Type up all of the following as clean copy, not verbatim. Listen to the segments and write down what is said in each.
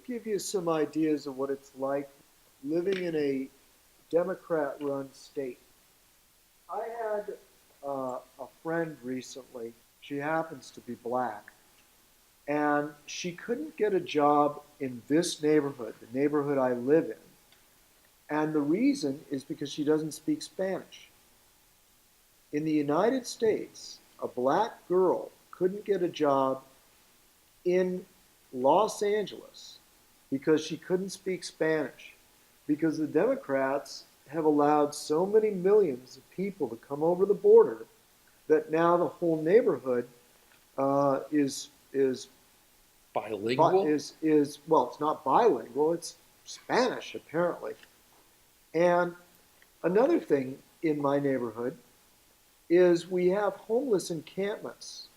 give you some ideas of what it's like living in a Democrat-run state. I had a friend recently. She happens to be black, and she couldn't get a job in this neighborhood, the neighborhood I live in. And the reason is because she doesn't speak Spanish. In the United States, a black girl couldn't get a job in Los Angeles because she couldn't speak Spanish. Because the Democrats have allowed so many millions of people to come over the border that now the whole neighborhood is Bilingual? is well, it's not bilingual, it's Spanish apparently. And another thing in my neighborhood is we have homeless encampments.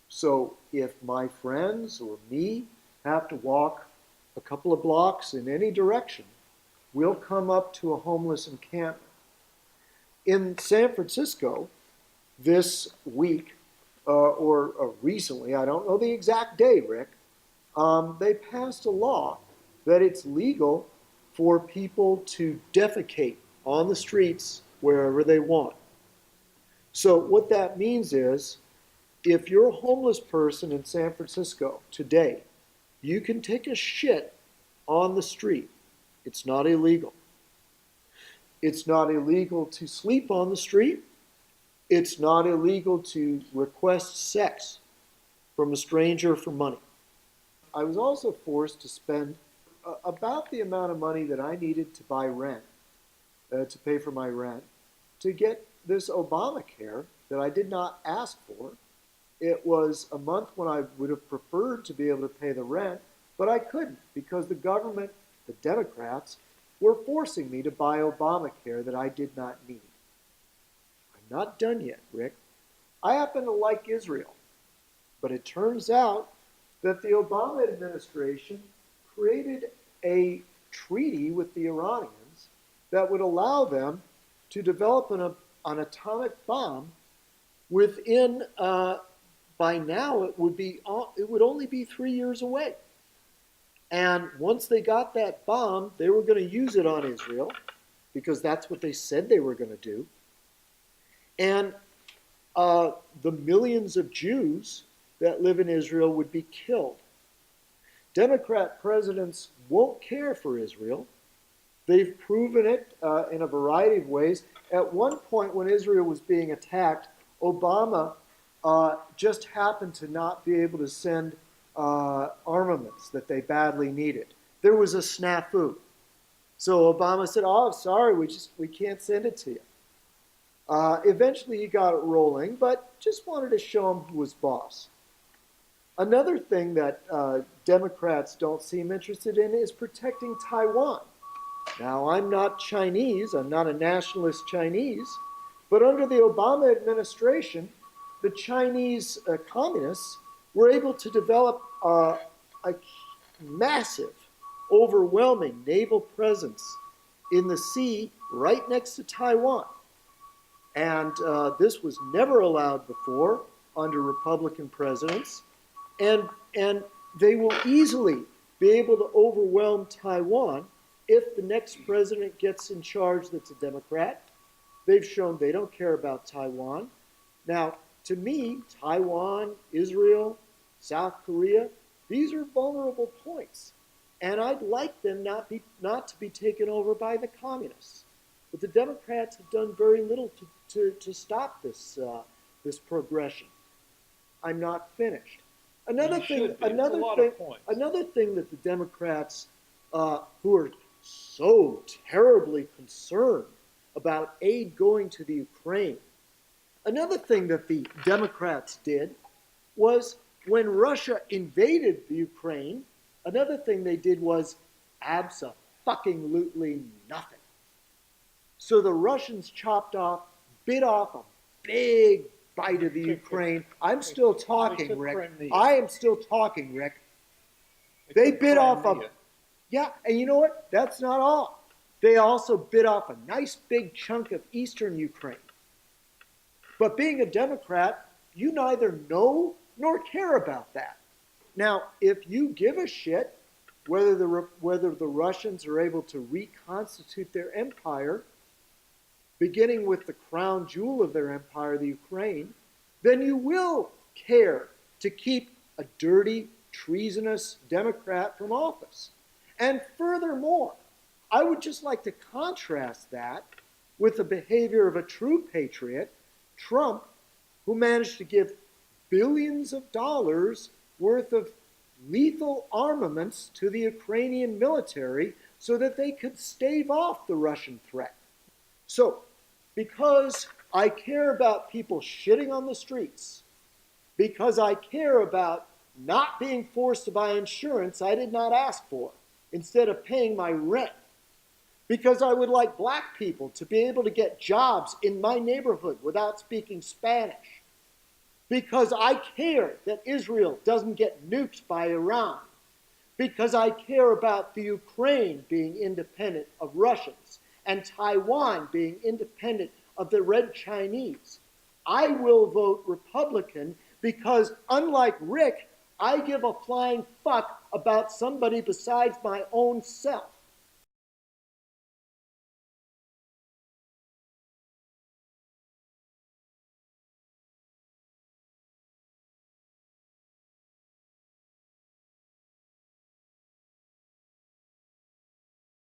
So if my friends or me have to walk a couple of blocks in any direction, we'll come up to a homeless encampment. In San Francisco, this week, or recently, I don't know the exact day, Rick, they passed a law that it's legal for people to defecate on the streets wherever they want. So what that means is, if you're a homeless person in San Francisco today, you can take a shit on the street. It's not illegal. It's not illegal to sleep on the street. It's not illegal to request sex from a stranger for money. I was also forced to spend about the amount of money that I needed to buy rent, to pay for my rent, to get this Obamacare that I did not ask for. It was a month when I would have preferred to be able to pay the rent, but I couldn't because the government, the Democrats, were forcing me to buy Obamacare that I did not need. I'm not done yet, Rick. I happen to like Israel, but it turns out that the Obama administration created a treaty with the Iranians that would allow them to develop an atomic bomb within, by now it would only be 3 years away. And once they got that bomb, they were going to use it on Israel because that's what they said they were going to do. And the millions of Jews that live in Israel would be killed. Democrat presidents won't care for Israel. They've proven it in a variety of ways. At one point when Israel was being attacked, Obama just happened to not be able to send armaments that they badly needed. There was a snafu. So Obama said, "Oh, sorry, we can't send it to you." Eventually he got it rolling, but just wanted to show him who was boss. Another thing that Democrats don't seem interested in is protecting Taiwan. Now, I'm not Chinese, I'm not a nationalist Chinese, but under the Obama administration, the Chinese communists were able to develop a massive, overwhelming naval presence in the sea right next to Taiwan. And this was never allowed before under Republican presidents. And they will easily be able to overwhelm Taiwan if the next president gets in charge that's a Democrat. They've shown they don't care about Taiwan. Now, to me, Taiwan, Israel, South Korea, these are vulnerable points. And I'd like them not to be taken over by the communists. But the Democrats have done very little to stop this progression. I'm not finished. Another thing that the Democrats, who are so terribly concerned about aid going to the Ukraine, another thing that the Democrats did was when Russia invaded the Ukraine, another thing they did was abso-fucking-lutely nothing. So the Russians bit off a big bite of the Ukraine. I'm still talking, Rick. I am still talking, Rick. They bit off yeah, and you know what? That's not all. They also bit off a nice big chunk of eastern Ukraine. But being a Democrat, you neither know nor care about that. Now, if you give a shit, whether the Russians are able to reconstitute their empire, beginning with the crown jewel of their empire, the Ukraine, then you will care to keep a dirty, treasonous Democrat from office. And furthermore, I would just like to contrast that with the behavior of a true patriot, Trump, who managed to give billions of dollars worth of lethal armaments to the Ukrainian military so that they could stave off the Russian threat. So, because I care about people shitting on the streets, because I care about not being forced to buy insurance I did not ask for instead of paying my rent, because I would like black people to be able to get jobs in my neighborhood without speaking Spanish, because I care that Israel doesn't get nuked by Iran, because I care about the Ukraine being independent of Russians and Taiwan being independent of the Red Chinese. I will vote Republican because, unlike Rick, I give a flying fuck about somebody besides my own self.